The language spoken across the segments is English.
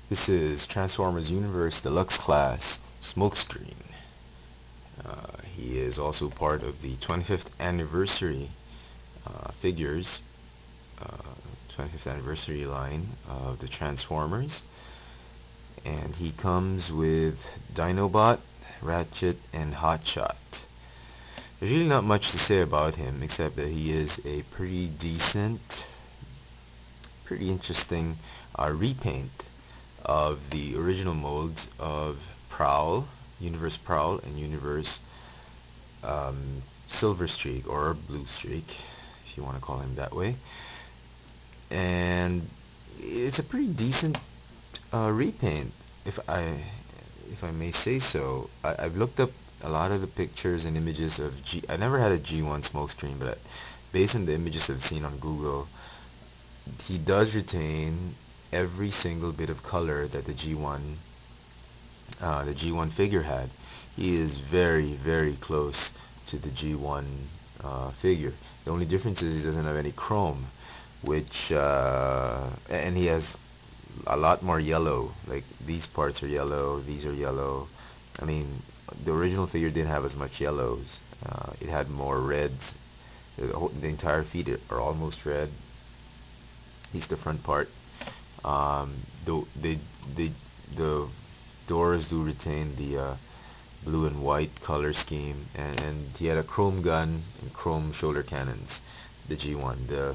This is Transformers Universe Deluxe Class Smokescreen. He is also part of the 25th anniversary figures, uh, 25th anniversary line of the Transformers. And he comes with Dinobot, Ratchet, and Hotshot. There's really not much to say about him except that he is a pretty decent, pretty interesting repaint of the original molds of Prowl, Universe Prowl, and Universe Silver Streak, or Blue Streak, if you want to call him that way. And it's a pretty decent repaint, if I may say so. I've looked up a lot of the pictures and images of I never had a G1 Smokescreen, but based on the images I've seen on Google, he does retain every single bit of color that the G1 figure had. He is very, very close to the G1 figure. The only difference is he doesn't have any chrome, which and he has a lot more yellow. Like these parts are yellow, these are yellow. I mean, the original figure didn't have as much yellows. It had more reds. The entire feet are almost red. At least the front part. The doors do retain the blue and white color scheme, and he had a chrome gun and chrome shoulder cannons. The G1. The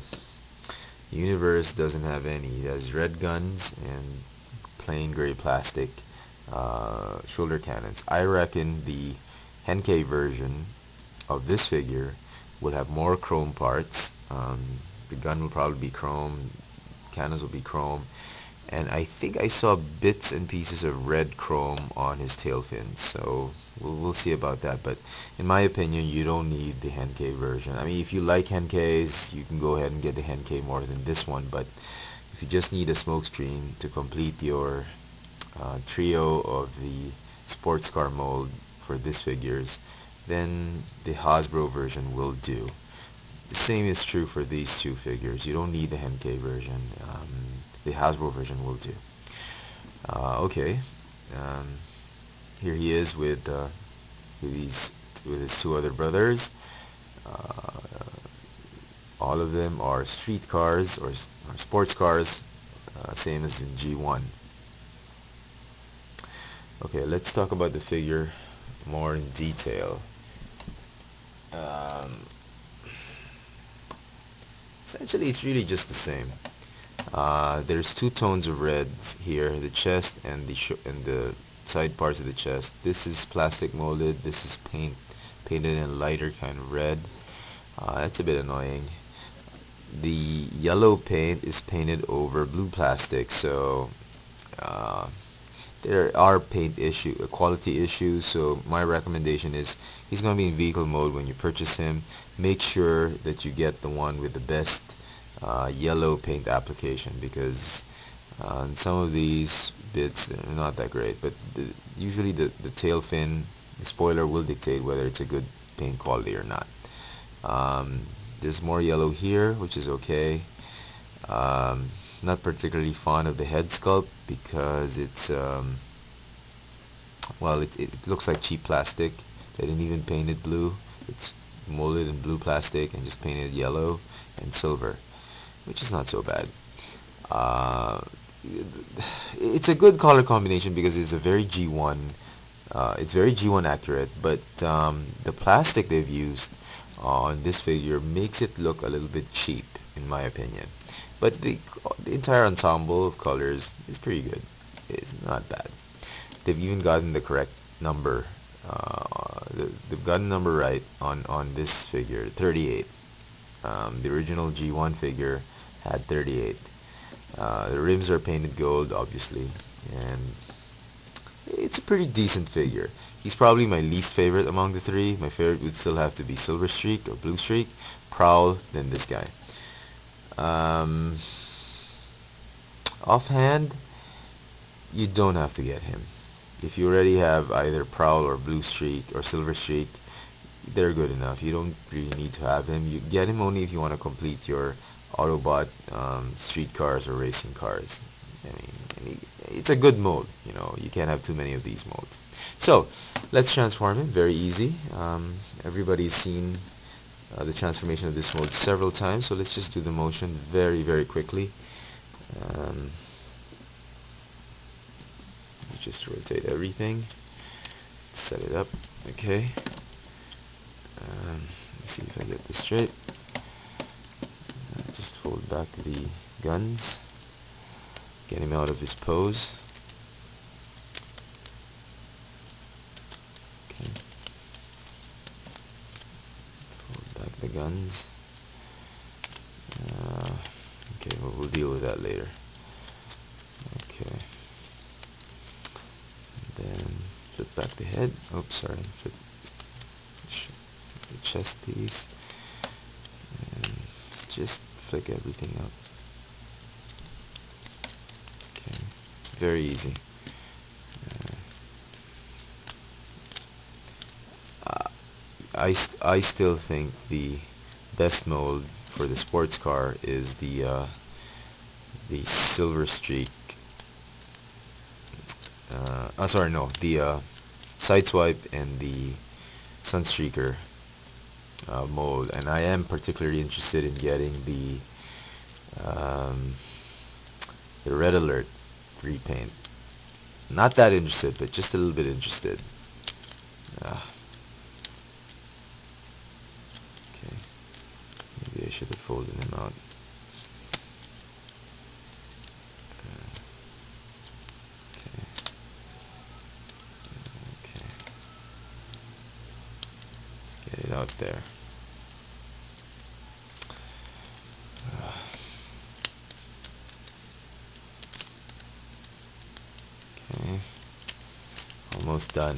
Universe doesn't have any. It has red guns and plain gray plastic shoulder cannons. I reckon the Henkei version of this figure will have more chrome parts. The gun will probably be chrome, cannons will be chrome, and I think I saw bits and pieces of red chrome on his tail fins. So we'll see about that. But in my opinion, you don't need the Henkei version. I mean, if you like Henkeis, you can go ahead and get the Henkei more than this one. But if you just need a smokescreen to complete your trio of the sports car mold for this figures, then the Hasbro version will do. The same is true for these two figures. You don't need the Henkei version. The Hasbro version will do. Okay, um, here he is with his two other brothers. Uh, all of them are street cars or sports cars, same as in G1. Okay, let's talk about the figure more in detail. Um, Essentially, it's really just the same. There's two tones of reds here, the chest and the side parts of the chest. This is plastic molded. This is painted in a lighter kind of red. That's a bit annoying. The yellow paint is painted over blue plastic, so uh, there are quality issues. So my recommendation is he's going to be in vehicle mode when you purchase him. Make sure that you get the one with the best yellow paint application, because some of these bits, they're not that great, but usually the tail fin, the spoiler, will dictate whether it's a good paint quality or not. There's more yellow here, which is okay. Um, Not particularly fond of the head sculpt because it's well, it looks like cheap plastic. They didn't even paint it blue. It's molded in blue plastic and just painted yellow and silver, which is not so bad. Uh, it's a good color combination because it's a very G1. It's very G1 accurate, but the plastic they've used on this figure makes it look a little bit cheap, in my opinion. But the entire ensemble of colors is pretty good. It's not bad. They've even gotten the correct number. They've gotten the number right on this figure, 38. The original G1 figure had 38. The rims are painted gold, obviously, and it's a pretty decent figure. He's probably my least favorite among the three. My favorite would still have to be Silver Streak or Blue Streak, Prowl, then this guy. Um, Offhand, you don't have to get him. If you already have either Prowl or Blue Streak or Silver Streak, they're good enough. You don't really need to have him. You get him only if you want to complete your Autobot street cars or racing cars. I mean, it's a good mode. You know, you can't have too many of these modes. So let's transform him. Very easy. Everybody's seen the transformation of this mode several times, so let's just do the motion very quickly. Um, just rotate everything, set it up. Okay. Let's see if I get this straight. Just fold back the guns, get him out of his pose. Okay. Fold back the guns. Okay, we'll deal with that later. Okay. Then flip back the head. Oops, sorry. Flip the chest piece. And just flick everything up. Okay. Very easy. I still think the best mode for the sports car is the silver streak. Sorry, no, the sideswipe and the sunstreaker mode, and I am particularly interested in getting the red alert repaint. Not that interested, but just a little bit interested. Okay, maybe I should have folded him out. Okay, let's get it out there. Okay, almost done.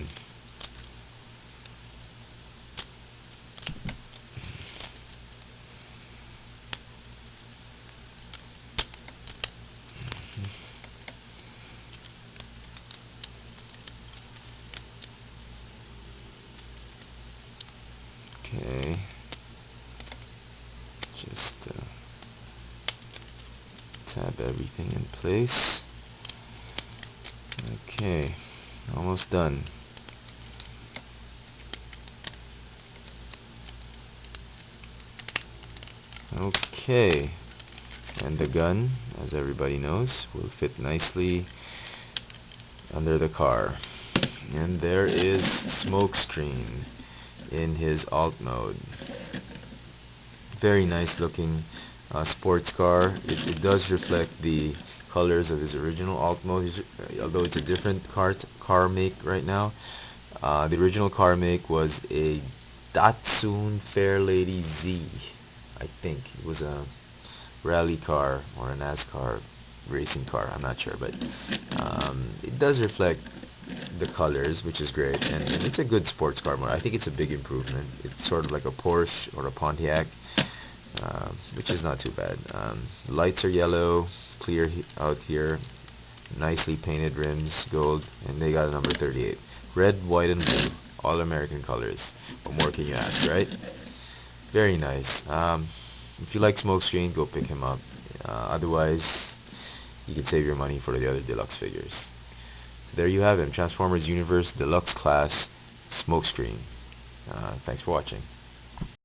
Okay, just tab everything in place. Okay, almost done. Okay, and the gun, as everybody knows, will fit nicely under the car. And there is Smokescreen in his alt mode. Very nice looking sports car. It does reflect the colors of his original alt mode, although it's a different car make right now. The original car make was a Datsun Fairlady Z, I think. It was a rally car or a NASCAR racing car, I'm not sure, but it does reflect the colors, which is great, and it's a good sports car mode. I think it's a big improvement. It's sort of like a Porsche or a Pontiac, which is not too bad. Lights are yellow, clear out here, nicely painted rims, gold, and they got a number 38. Red, white, and blue, all American colors. What more can you ask, right? Very nice. If you like Smokescreen, go pick him up. Otherwise, you can save your money for the other deluxe figures. So there you have him, Transformers Universe Deluxe Class Smokescreen. Thanks for watching.